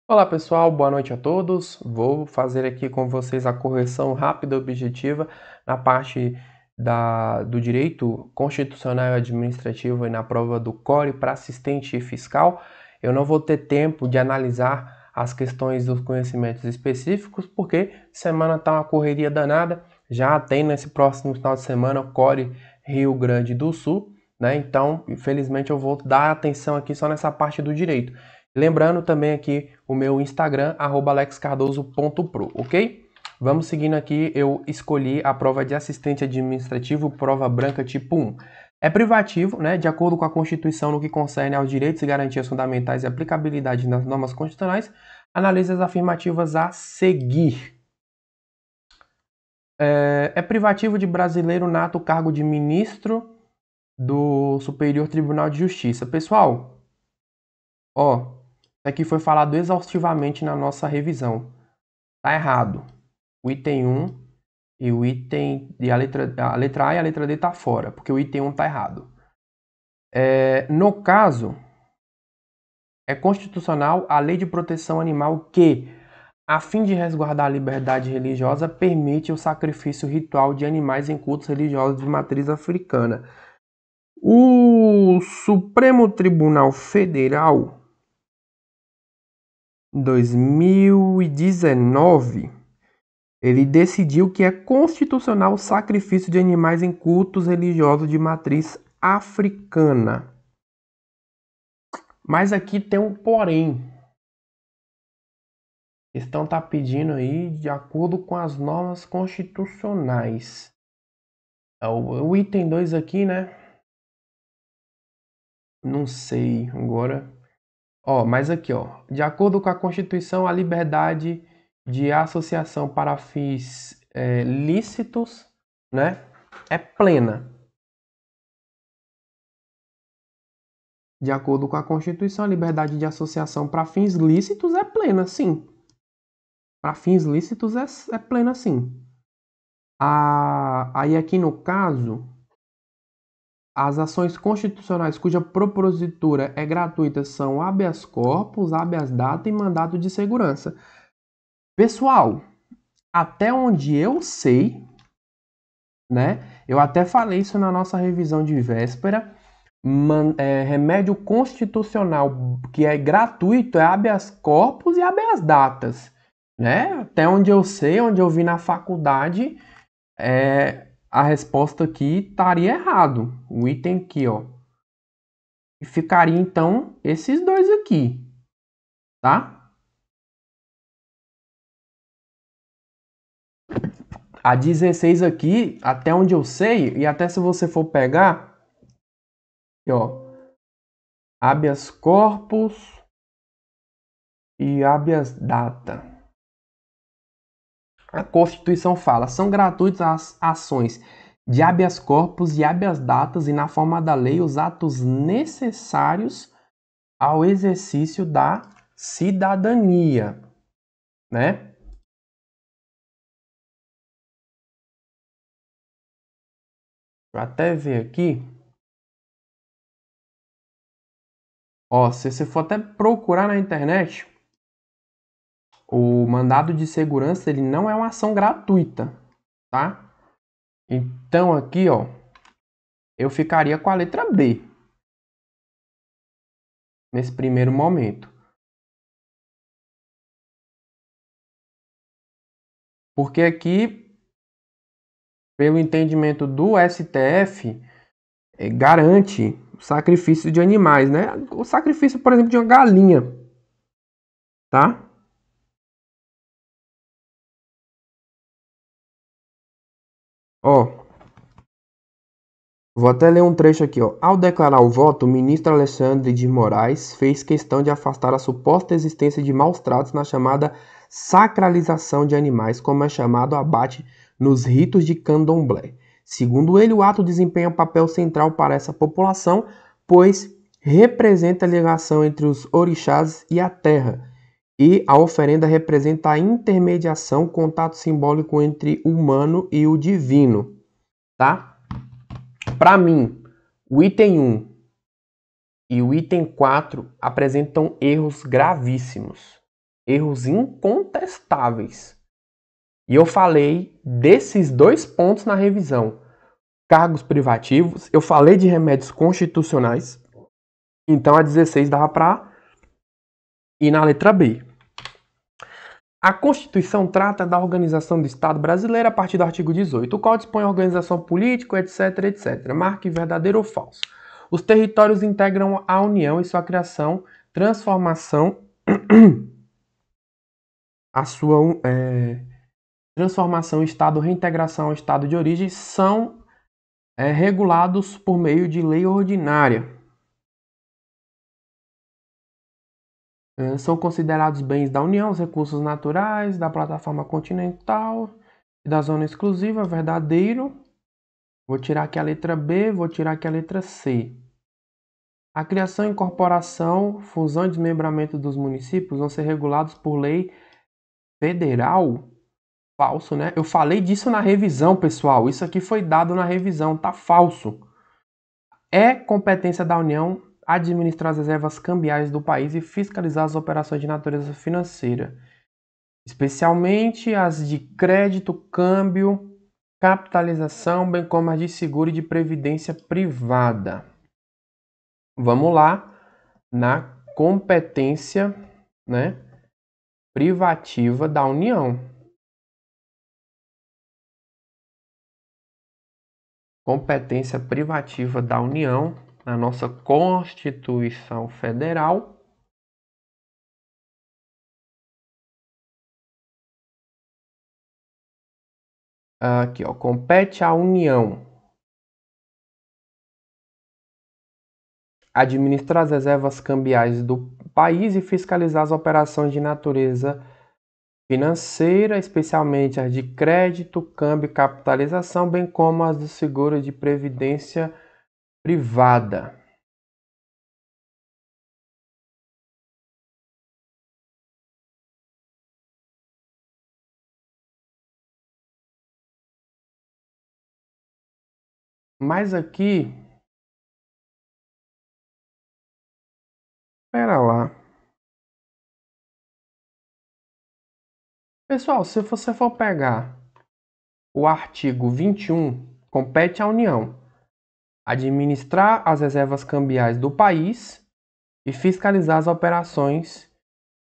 Olá pessoal, boa noite a todos. Vou fazer aqui com vocês a correção rápida e objetiva na parte do direito constitucional e administrativo e na prova do CORE para assistente fiscal. Eu não vou ter tempo de analisar as questões dos conhecimentos específicos, porque semana está uma correria danada. Já tem nesse próximo final de semana o CORE Rio Grande do Sul, né? Então, infelizmente, eu vou dar atenção aqui só nessa parte do direito. Lembrando também aqui o meu Instagram, alexcardoso.pro, ok? Vamos seguindo aqui, eu escolhi a prova de assistente administrativo, prova branca tipo 1. É privativo, né? De acordo com a Constituição no que concerne aos direitos e garantias fundamentais e aplicabilidade das normas constitucionais, analise as afirmativas a seguir. É privativo de brasileiro nato o cargo de ministro do Superior Tribunal de Justiça. Pessoal, ó, isso aqui foi falado exaustivamente na nossa revisão. Tá errado. O item 1 e o item e a letra A e a letra D tá fora, porque o item 1 tá errado. No caso, é constitucional a Lei de Proteção Animal que, a fim de resguardar a liberdade religiosa, permite o sacrifício ritual de animais em cultos religiosos de matriz africana. O Supremo Tribunal Federal, em 2019, ele decidiu que é constitucional o sacrifício de animais em cultos religiosos de matriz africana. Mas aqui tem um porém. A questão está pedindo aí de acordo com as normas constitucionais. O item 2 aqui, né? Não sei agora. Mas aqui, de acordo com a Constituição, a liberdade de associação para fins lícitos, né, é plena. De acordo com a Constituição, a liberdade de associação para fins lícitos é plena, sim. Para fins lícitos é plena, sim. Aí aqui no caso, as ações constitucionais cuja propositura é gratuita são habeas corpus, habeas data e mandado de segurança. Pessoal, até onde eu sei, né? Eu até falei isso na nossa revisão de véspera. Remédio constitucional que é gratuito é habeas corpus e habeas datas, né? Até onde eu sei, onde eu vi na faculdade, a resposta aqui estaria errado. O item aqui, E ficaria então esses dois aqui, tá? A 16 aqui, até onde eu sei, e até se você for pegar, habeas corpus e habeas data. A Constituição fala, são gratuitas as ações de habeas corpus e habeas datas e na forma da lei os atos necessários ao exercício da cidadania, né? Vou até ver aqui. Se você for até procurar na internet, o mandado de segurança ele não é uma ação gratuita, tá? Então aqui, eu ficaria com a letra B nesse primeiro momento. Porque aqui, pelo entendimento do STF, garante o sacrifício de animais, né? O sacrifício, por exemplo, de uma galinha, tá? Vou até ler um trecho aqui, Ao declarar o voto, o ministro Alexandre de Moraes fez questão de afastar a suposta existência de maus tratos na chamada sacralização de animais, como é chamado o abate nos ritos de candomblé. Segundo ele, o ato desempenha um papel central para essa população, pois representa a ligação entre os orixás e a terra, e a oferenda representa a intermediação, contato simbólico entre o humano e o divino, tá? Para mim, o item 1 e o item 4 apresentam erros gravíssimos. Erros incontestáveis. E eu falei desses 2 pontos na revisão. Cargos privativos, eu falei de remédios constitucionais, então a 16 dava para ir na letra B. A Constituição trata da organização do Estado brasileiro a partir do artigo 18, o qual dispõe a organização política, etc, etc. Marque verdadeiro ou falso. Os territórios integram a União e sua criação, transformação, transformação, Estado, reintegração ao Estado de origem são regulados por meio de lei ordinária. São considerados bens da União os recursos naturais, da plataforma continental e da zona exclusiva, verdadeiro. Vou tirar aqui a letra B, vou tirar aqui a letra C. A criação, incorporação, fusão e desmembramento dos municípios vão ser regulados por lei federal. Falso, né? Eu falei disso na revisão, pessoal. Isso aqui foi dado na revisão, tá falso. É competência da União administrar as reservas cambiais do país e fiscalizar as operações de natureza financeira, especialmente as de crédito, câmbio, capitalização, bem como as de seguro e de previdência privada. Vamos lá na competência, né, privativa da União. Competência privativa da União na nossa Constituição Federal. Aqui, ó, compete à União administrar as reservas cambiais do país e fiscalizar as operações de natureza financeira, especialmente as de crédito, câmbio e capitalização, bem como as do seguro de previdência privada. Mas aqui, espera lá. Pessoal, se você for pegar o artigo 21, compete à União administrar as reservas cambiais do país e fiscalizar as operações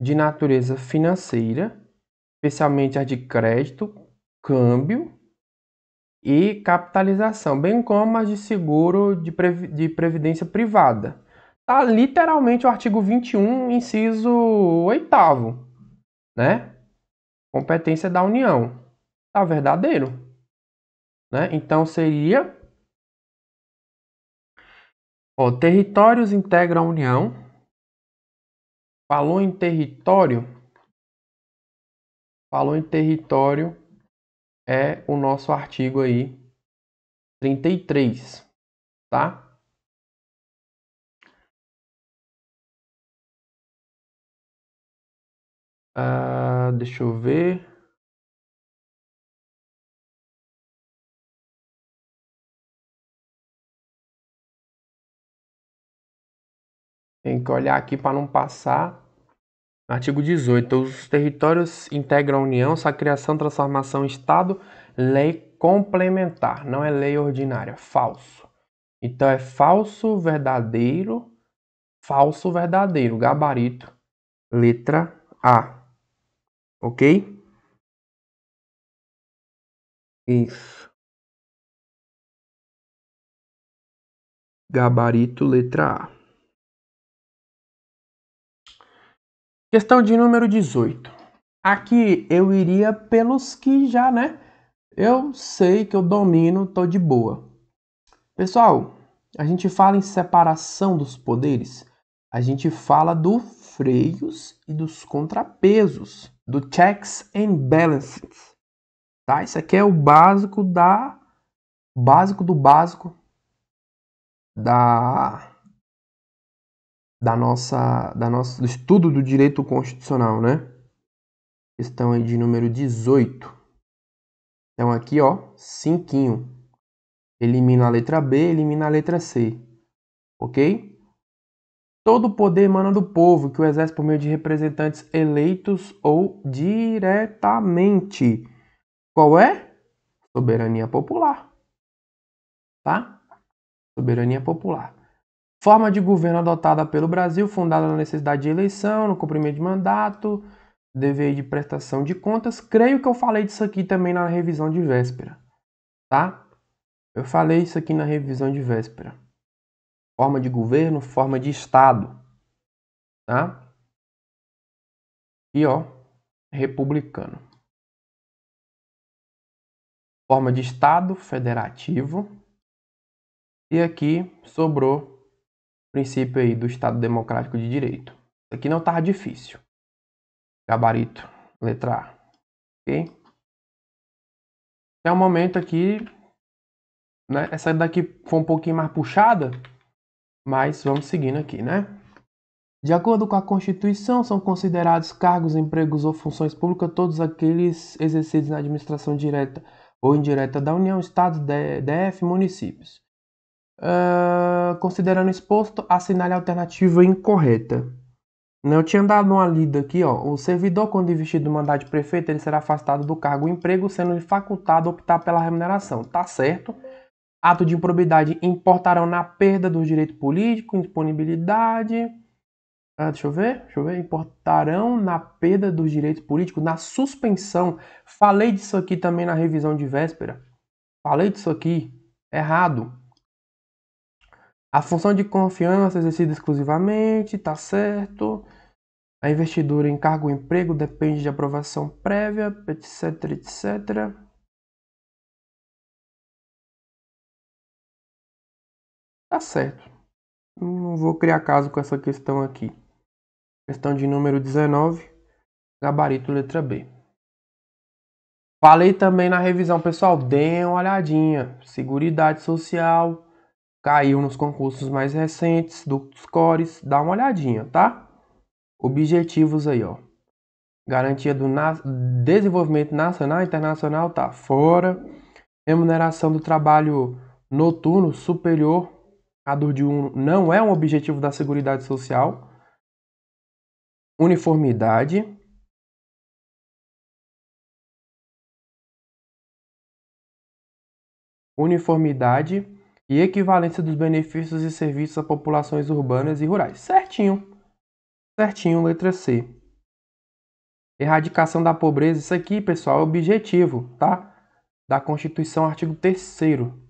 de natureza financeira, especialmente as de crédito, câmbio e capitalização, bem como as de seguro de previdência privada. Tá literalmente o artigo 21, inciso 8º, né? Competência da União. Tá verdadeiro, né? Então seria, ó, territórios integram a União. Falou em território é o nosso artigo aí 33, tá? Deixa eu ver. Tem que olhar aqui para não passar. Artigo 18. Os territórios integram a União, sua criação, transformação, Estado, lei complementar. Não é lei ordinária. Falso. Então é falso, verdadeiro, gabarito, letra A. Ok? Isso. Gabarito, letra A. Questão de número 18. Aqui eu iria pelos que já, né? Eu sei que eu domino, tô de boa. Pessoal, a gente fala em separação dos poderes, a gente fala do freios e dos contrapesos, do checks and balances, tá? Isso aqui é o básico do básico do estudo do direito constitucional, né? Questão aí de número 18. Então aqui, ó, cinquinho. Elimina a letra B, elimina a letra C. Ok? Todo o poder emana do povo, que o exerce por meio de representantes eleitos ou diretamente. Qual é? Soberania popular, tá? Soberania popular. Forma de governo adotada pelo Brasil, fundada na necessidade de eleição, no cumprimento de mandato, dever de prestação de contas. Creio que eu falei disso aqui também na revisão de véspera, tá? Eu falei isso aqui na revisão de véspera. Forma de governo, forma de Estado, tá? E ó, republicano. Forma de Estado federativo. E aqui sobrou o princípio aí do Estado Democrático de Direito. Isso aqui não tá difícil. Gabarito, letra A, ok? Até o momento aqui, né? Essa daqui foi um pouquinho mais puxada, mas vamos seguindo aqui, né? De acordo com a Constituição, são considerados cargos, empregos ou funções públicas todos aqueles exercidos na administração direta ou indireta da União, Estados, DF, municípios. Considerando exposto, assinale a alternativa incorreta. Eu tinha dado uma lida aqui, ó. O servidor, quando investido do mandato de prefeito, ele será afastado do cargo ou emprego, sendo facultado optar pela remuneração. Tá certo? Ato de improbidade importarão na perda do direito político, indisponibilidade. Deixa eu ver. Importarão na perda dos direitos políticos, na suspensão. Falei disso aqui também na revisão de véspera. Falei disso aqui. Errado. A função de confiança exercida exclusivamente, tá certo. A investidura em cargo ou emprego depende de aprovação prévia, etc, etc. Tá certo. Não vou criar caso com essa questão aqui. Questão de número 19, gabarito letra B. Falei também na revisão, pessoal, deem uma olhadinha. Seguridade Social, caiu nos concursos mais recentes dos cores, dá uma olhadinha, tá? Objetivos aí, ó. Garantia do desenvolvimento nacional e internacional, tá fora. Remuneração do trabalho noturno superior à do diurno não é um objetivo da Seguridade Social. Uniformidade. Uniformidade e equivalência dos benefícios e serviços a populações urbanas e rurais. Certinho. Certinho, letra C. Erradicação da pobreza. Isso aqui, pessoal, é objetivo, tá? Da Constituição, artigo 3º.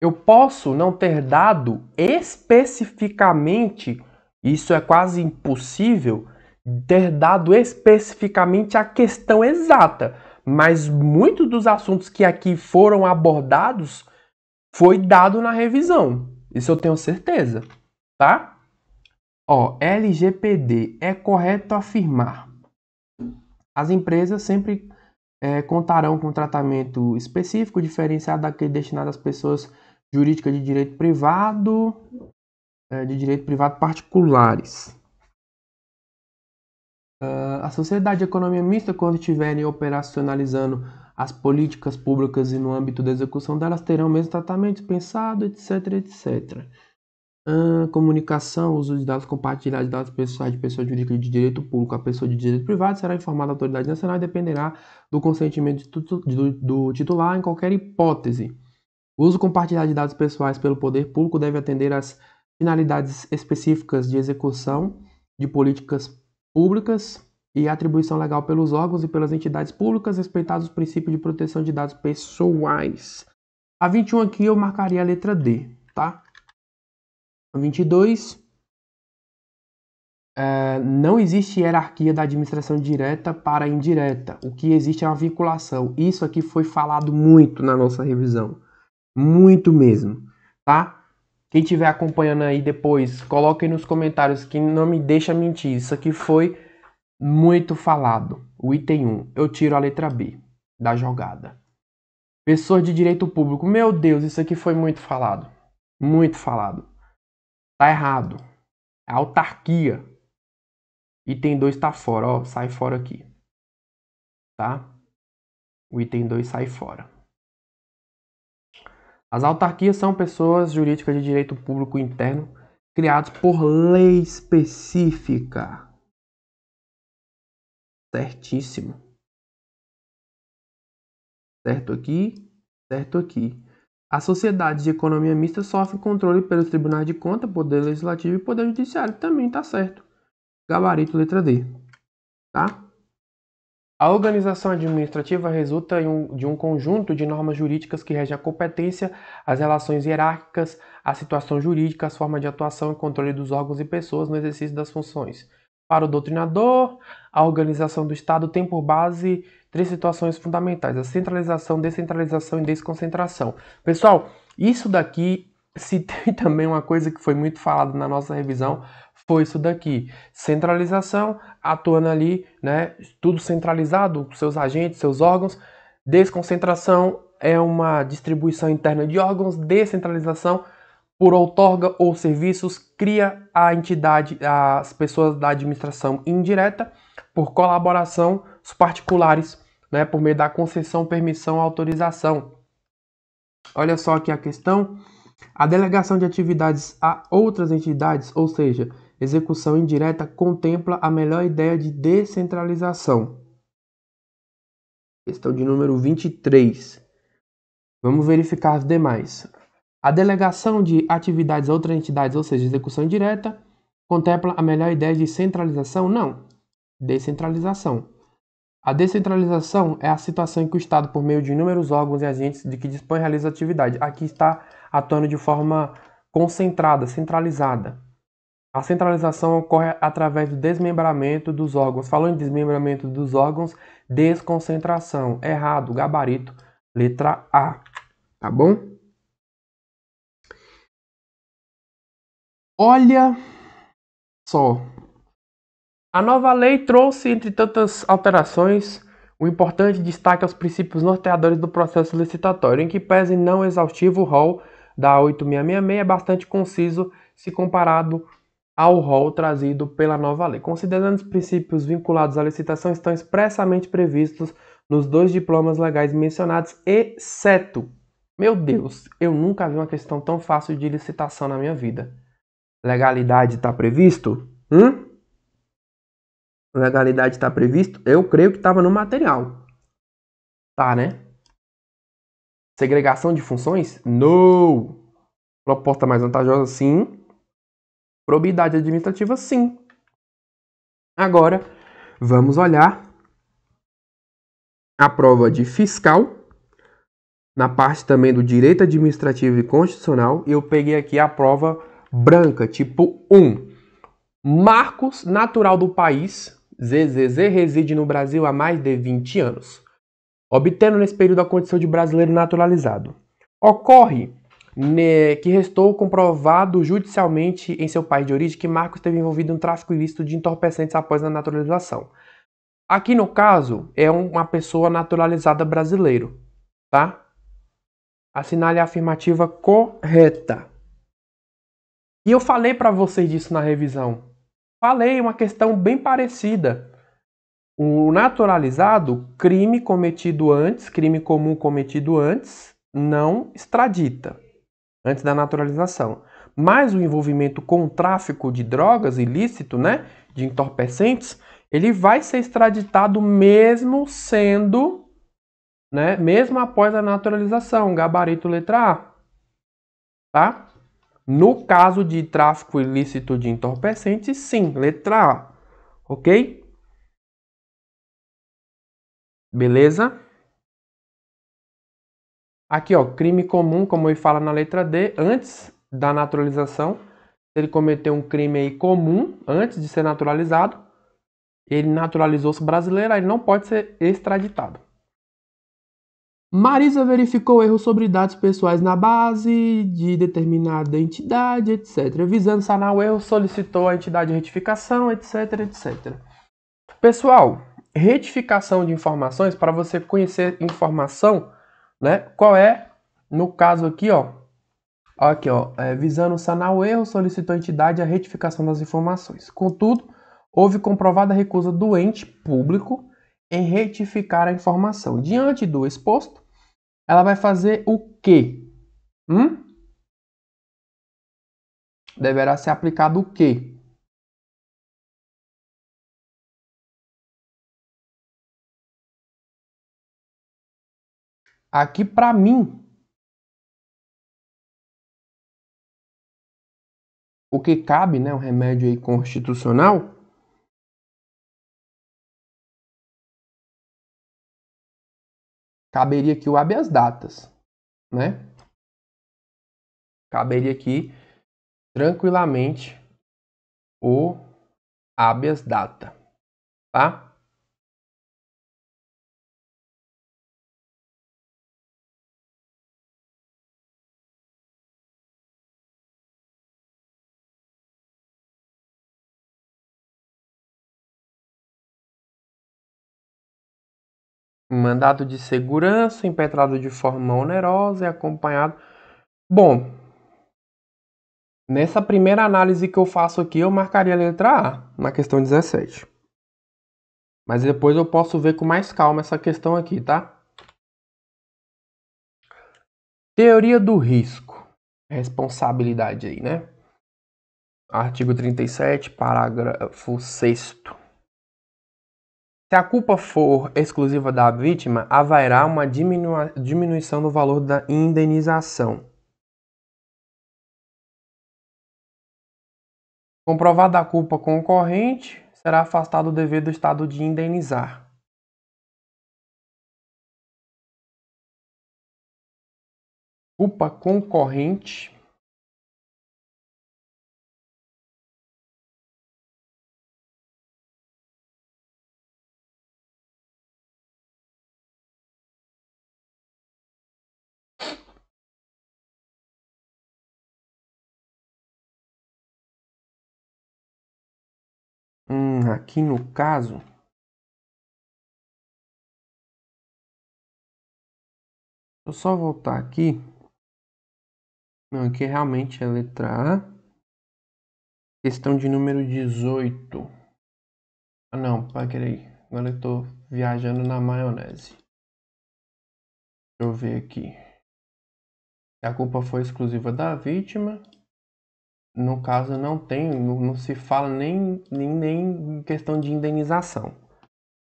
Eu posso não ter dado especificamente, isso é quase impossível, ter dado especificamente a questão exata, mas muitos dos assuntos que aqui foram abordados foi dado na revisão. Isso eu tenho certeza, tá? Ó, LGPD, é correto afirmar. As empresas sempre contarão com um tratamento específico, diferenciado daquele destinado às pessoas jurídicas de direito privado particulares. A sociedade de economia mista, quando estiverem operacionalizando as políticas públicas e no âmbito da execução delas, terão o mesmo tratamento dispensado, etc, etc. Comunicação, uso de dados, compartilhar de dados pessoais de pessoa jurídica de direito público a pessoa de direito privado será informada a autoridade nacional e dependerá do consentimento do titular em qualquer hipótese. O uso compartilhado de dados pessoais pelo poder público deve atender às finalidades específicas de execução de políticas públicas e atribuição legal pelos órgãos e pelas entidades públicas, respeitados os princípios de proteção de dados pessoais. A 21 aqui eu marcaria a letra D, tá? 22. Não existe hierarquia da administração direta para a indireta. O que existe é uma vinculação. Isso aqui foi falado muito na nossa revisão. Muito mesmo, tá? Quem estiver acompanhando aí depois, coloquem nos comentários que não me deixa mentir. Isso aqui foi muito falado. O item 1. Eu tiro a letra B da jogada. Pessoas de direito público. Meu Deus, isso aqui foi muito falado. Muito falado. Tá errado. É autarquia. Item 2 tá fora, ó. Sai fora aqui. Tá? O item 2 sai fora. As autarquias são pessoas jurídicas de direito público interno criadas por lei específica. Certíssimo. Certo aqui, certo aqui. As sociedades de economia mista sofrem controle pelos tribunais de contas, poder legislativo e poder judiciário. Também tá certo. Gabarito, letra D. Tá? A organização administrativa resulta de um conjunto de normas jurídicas que regem a competência, as relações hierárquicas, a situação jurídica, as formas de atuação e controle dos órgãos e pessoas no exercício das funções. Para o doutrinador, a organização do Estado tem por base 3 situações fundamentais: a centralização, descentralização e desconcentração. Pessoal, isso daqui, se tem também uma coisa que foi muito falada na nossa revisão, foi isso daqui. Centralização, atuando ali, né, tudo centralizado, seus agentes, seus órgãos. Desconcentração é uma distribuição interna de órgãos. Descentralização, por outorga ou serviços, cria a entidade, as pessoas da administração indireta. Por colaboração, os particulares, né, por meio da concessão, permissão, autorização. Olha só aqui a questão. A delegação de atividades a outras entidades, ou seja, execução indireta, contempla a melhor ideia de descentralização. Questão de número 23. Vamos verificar as demais. A delegação de atividades a outras entidades, ou seja, execução indireta, contempla a melhor ideia de centralização? Não. Descentralização. A descentralização é a situação em que o Estado, por meio de inúmeros órgãos e agentes de que dispõe e realiza atividade, aqui está atuando de forma concentrada, centralizada. A centralização ocorre através do desmembramento dos órgãos. Falando em desmembramento dos órgãos, desconcentração. Errado, gabarito, letra A. Tá bom? Olha só. A nova lei trouxe, entre tantas alterações, o importante destaque aos princípios norteadores do processo licitatório, em que pese não exaustivo o rol da 8666 é bastante conciso se comparado ao rol trazido pela nova lei. Considerando os princípios vinculados à licitação, estão expressamente previstos nos 2 diplomas legais mencionados, exceto... Meu Deus, eu nunca vi uma questão tão fácil de licitação na minha vida. Legalidade está previsto? Legalidade está previsto? Eu creio que estava no material. Tá, né? Segregação de funções? Não! Proposta mais vantajosa? Sim. Probidade administrativa? Sim. Agora, vamos olhar a prova de fiscal, na parte também do direito administrativo e constitucional, e eu peguei aqui a prova branca, tipo 1. Marcos, natural do país, ZZZ, reside no Brasil há mais de 20 anos, obtendo nesse período a condição de brasileiro naturalizado. Ocorre que restou comprovado judicialmente em seu país de origem que Marcos esteve envolvido em um tráfico ilícito de entorpecentes após a naturalização. Aqui no caso, é uma pessoa naturalizada brasileiro, tá? Assinale a afirmativa correta. E eu falei para vocês disso na revisão. Falei uma questão bem parecida. O naturalizado, crime cometido antes, crime comum cometido antes, não extradita, antes da naturalização. Mas o envolvimento com o tráfico de drogas ilícito, né, de entorpecentes, ele vai ser extraditado mesmo sendo, né, mesmo após a naturalização, gabarito letra A. Tá? No caso de tráfico ilícito de entorpecentes, sim, letra A. Ok? Beleza? Aqui, ó, crime comum, como ele fala na letra D, antes da naturalização. Se ele cometeu um crime aí comum, antes de ser naturalizado, ele naturalizou-se brasileiro, aí ele não pode ser extraditado. Marisa verificou erros sobre dados pessoais na base de determinada entidade, etc. Visando sanar o erro, solicitou à entidade de retificação, etc, etc. Pessoal, retificação de informações, para você conhecer informação, né? Qual é, no caso aqui, ó. Aqui, ó, visando sanar o erro, solicitou à entidade a retificação das informações. Contudo, houve comprovada recusa do ente público em retificar a informação. Diante do exposto, ela vai fazer o quê? Deverá ser aplicado o quê? Aqui, para mim, o que cabe, né, um remédio aí constitucional, caberia aqui o habeas datas, né? Caberia aqui tranquilamente o habeas data, tá? Mandado de segurança, impetrado de forma onerosa e acompanhado. Bom, nessa primeira análise que eu faço aqui, eu marcaria a letra A, na questão 17. Mas depois eu posso ver com mais calma essa questão aqui, tá? Teoria do risco. Responsabilidade aí, né? Artigo 37, parágrafo 6º. Se a culpa for exclusiva da vítima, haverá uma diminuição do valor da indenização. Comprovada a culpa concorrente, será afastado o dever do Estado de indenizar. Culpa concorrente. Aqui no caso, eu só voltar aqui. Não, aqui realmente é a letra A. Questão de número 18. Ah, não, peraí. Agora eu tô viajando na maionese. Deixa eu ver aqui. Se a culpa foi exclusiva da vítima, no caso não se fala nem em questão de indenização.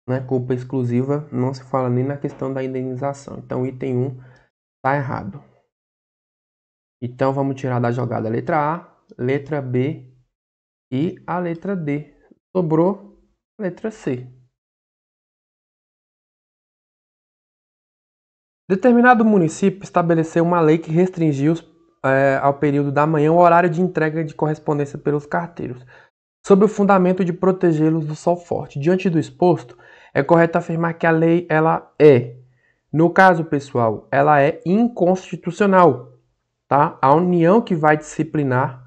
Né? Culpa exclusiva não se fala nem na questão da indenização. Então, item 1 está errado. Então, vamos tirar da jogada a letra A, letra B e a letra D. Sobrou a letra C. Determinado município estabeleceu uma lei que restringiu ao período da manhã o horário de entrega de correspondência pelos carteiros, sob o fundamento de protegê-los do sol forte. Diante do exposto, é correto afirmar que a lei no caso, pessoal, ela é inconstitucional, tá? A União que vai disciplinar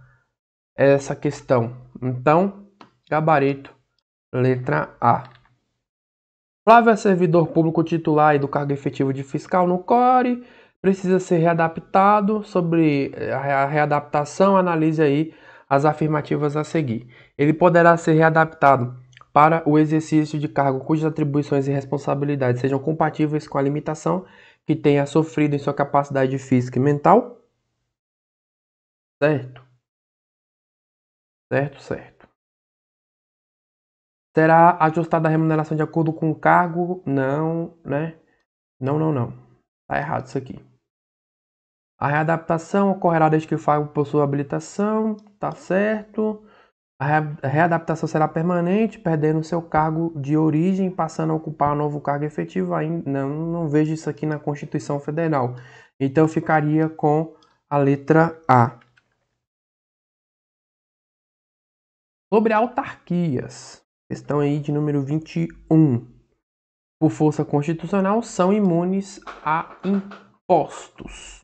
essa questão. Então, gabarito, letra A. Flávio é servidor público titular e do cargo efetivo de fiscal no CORE, precisa ser readaptado. Sobre a readaptação, analise aí as afirmativas a seguir. Ele poderá ser readaptado para o exercício de cargo cujas atribuições e responsabilidades sejam compatíveis com a limitação que tenha sofrido em sua capacidade física e mental. Certo? Certo, certo. Será ajustada a remuneração de acordo com o cargo? Não, né? Não. Tá errado isso aqui. A readaptação ocorrerá desde que o cargo possua habilitação, tá certo. A readaptação será permanente, perdendo seu cargo de origem, passando a ocupar um novo cargo efetivo. Ainda não vejo isso aqui na Constituição Federal. Então eu ficaria com a letra A. Sobre autarquias, questão aí de número 21. Por força constitucional, são imunes a impostos.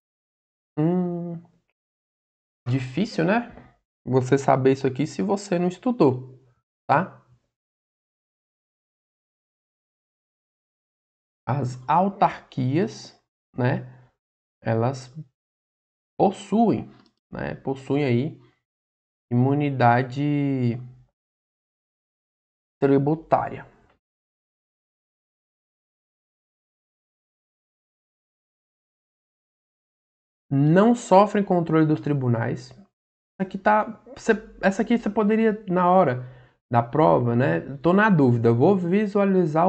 Difícil, né? Você saber isso aqui se você não estudou, tá? As autarquias, né? Elas possuem, né? Possuem aí imunidade tributária. não sofrem controle dos tribunais. Essa aqui você poderia, na hora da prova, né? Tô na dúvida, vou visualizar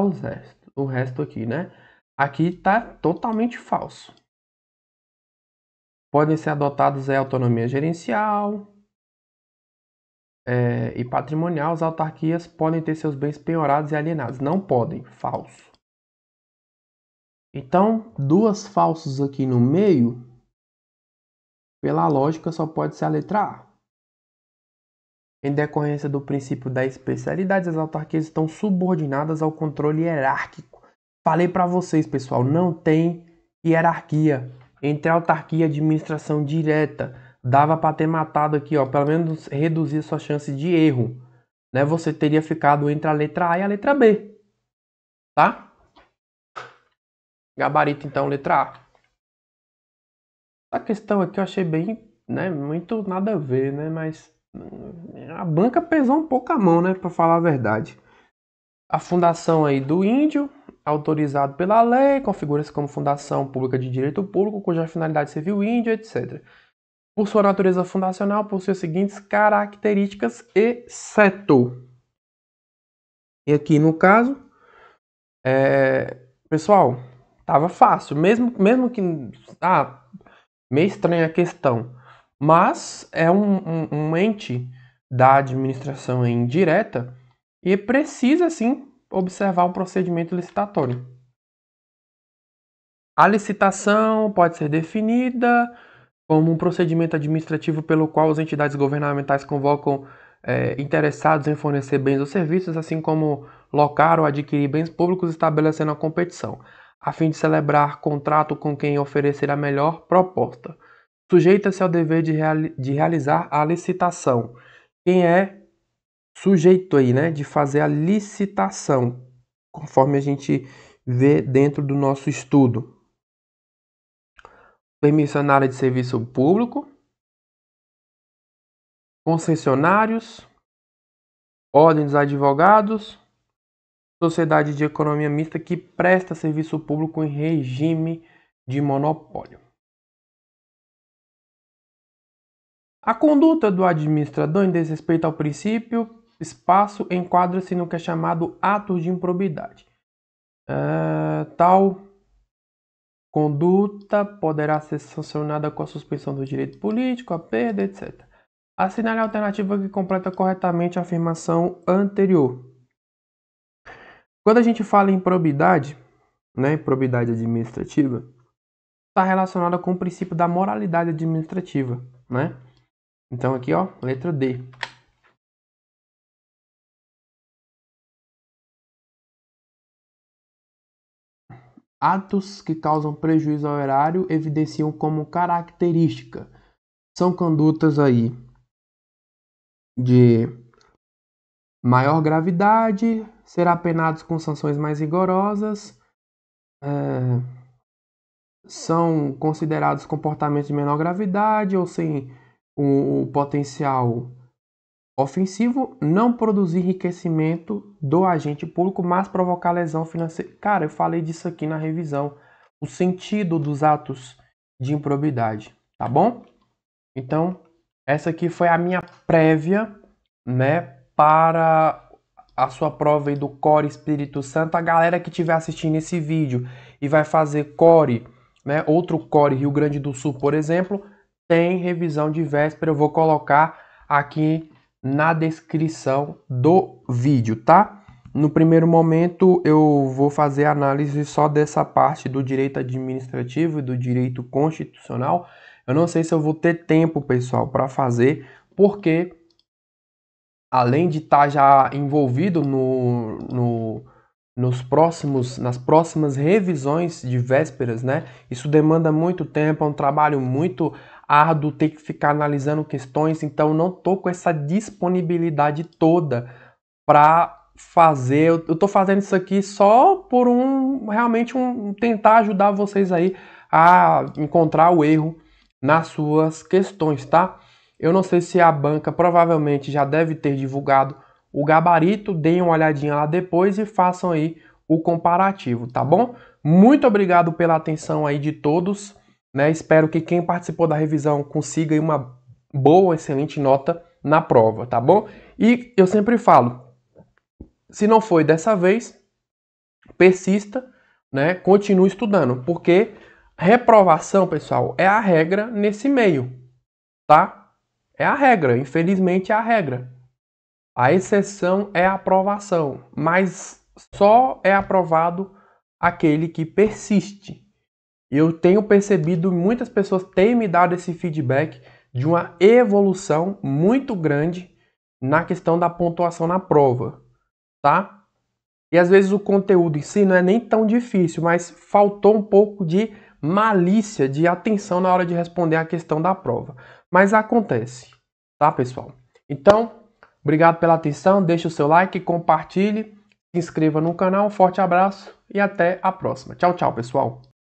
o resto aqui, né? Aqui tá totalmente falso. Podem ser adotados a autonomia gerencial e patrimonial. As autarquias podem ter seus bens penhorados e alienados. Não podem, falso. Então, duas falsas aqui no meio, pela lógica, só pode ser a letra A. Em decorrência do princípio da especialidade, as autarquias estão subordinadas ao controle hierárquico. Falei para vocês, pessoal, não tem hierarquia entre autarquia e administração direta. Dava para ter matado aqui, ó, pelo menos reduzir sua chance de erro, né? Você teria ficado entre a letra A e a letra B, tá? Gabarito, então, letra A. A questão aqui eu achei bem, né, muito nada a ver, né, mas a banca pesou um pouco a mão, né, para falar a verdade. A fundação aí do índio, autorizado pela lei, configura-se como fundação pública de direito público, cuja finalidade serviu o índio, etc. Por sua natureza fundacional, possui as seguintes características, exceto. E aqui no caso, pessoal, tava fácil, mesmo que meio estranha a questão, mas é um ente da administração indireta e precisa, sim, observar o procedimento licitatório. A licitação pode ser definida como um procedimento administrativo pelo qual as entidades governamentais convocam interessados em fornecer bens ou serviços, assim como locar ou adquirir bens públicos, estabelecendo a competição, a fim de celebrar contrato com quem oferecer a melhor proposta. Sujeita-se ao dever de realizar a licitação. Quem é sujeito aí, né, de fazer a licitação, conforme a gente vê dentro do nosso estudo? Permissionária de serviço público, concessionários, ordem dos advogados, sociedade de economia mista que presta serviço público em regime de monopólio. A conduta do administrador em desrespeito ao princípio espaço enquadra-se no que é chamado atos de improbidade. Tal conduta poderá ser sancionada com a suspensão do direito político, a perda, etc. Assinale a alternativa que completa corretamente a afirmação anterior. Quando a gente fala em improbidade, né, improbidade administrativa, está relacionada com o princípio da moralidade administrativa, né? Então aqui, ó, letra D. Atos que causam prejuízo ao erário evidenciam como característica. São condutas aí de maior gravidade, serão penados com sanções mais rigorosas, são considerados comportamentos de menor gravidade ou sem o potencial ofensivo, não produzir enriquecimento do agente público, mas provocar lesão financeira. Cara, eu falei disso aqui na revisão. O sentido dos atos de improbidade, tá bom? Então, essa aqui foi a minha prévia, né, para a sua prova aí do Core Espírito Santo. A galera que estiver assistindo esse vídeo e vai fazer Core, né, outro Core Rio Grande do Sul, por exemplo, tem revisão de véspera. Eu vou colocar aqui na descrição do vídeo, tá? No primeiro momento eu vou fazer análise só dessa parte do direito administrativo e do direito constitucional. Eu não sei se eu vou ter tempo, pessoal, para fazer, porque além de estar já envolvido nas próximas revisões de vésperas, né? Isso demanda muito tempo, é um trabalho muito árduo, ter que ficar analisando questões, então não tô com essa disponibilidade toda para fazer. Eu tô fazendo isso aqui só por realmente tentar ajudar vocês aí a encontrar o erro nas suas questões, tá? Eu não sei se a banca provavelmente já deve ter divulgado o gabarito, deem uma olhadinha lá depois e façam aí o comparativo, tá bom? Muito obrigado pela atenção aí de todos. né? Espero que quem participou da revisão consiga uma boa, excelente nota na prova, tá bom? E eu sempre falo, se não foi dessa vez, persista, né? Continue estudando, porque reprovação, pessoal, é a regra nesse meio, tá? É a regra, infelizmente é a regra. A exceção é a aprovação, mas só é aprovado aquele que persiste. Eu tenho percebido, muitas pessoas têm me dado esse feedback de uma evolução muito grande na questão da pontuação na prova, tá? E às vezes o conteúdo em si não é nem tão difícil, mas faltou um pouco de malícia, de atenção na hora de responder a questão da prova. Mas acontece, tá, pessoal? Então, obrigado pela atenção, deixe o seu like, compartilhe, se inscreva no canal, um forte abraço e até a próxima. Tchau, tchau, pessoal!